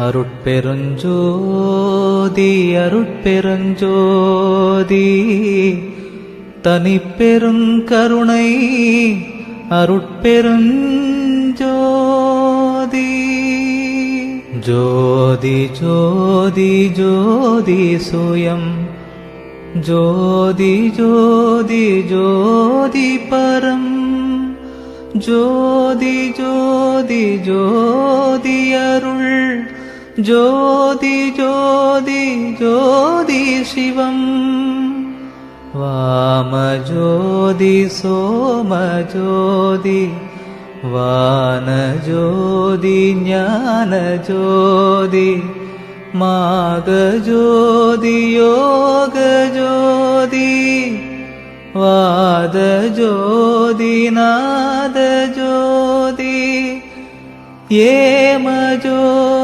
அருட்பெருஞ்சோதி அருட்பெருஞ்சோதி தனிப்பெருங்கருணை அருட்பெருஞ்சோதி. ஜோதி ஜோதி ஜோதி சுயம் ஜோதி ஜோதி ஜோதி பரம் ஜோதி ஜோதி ஜோதி அருள் ஜோதி ஜோதி ஜோதி சிவம். வாமஜோதி சோமஜோதி வானஜோதி ஞானஜோதி மாகஜோதி யோகஜோதி வாதஜோதி நாதஜோதி ஏமஜோதி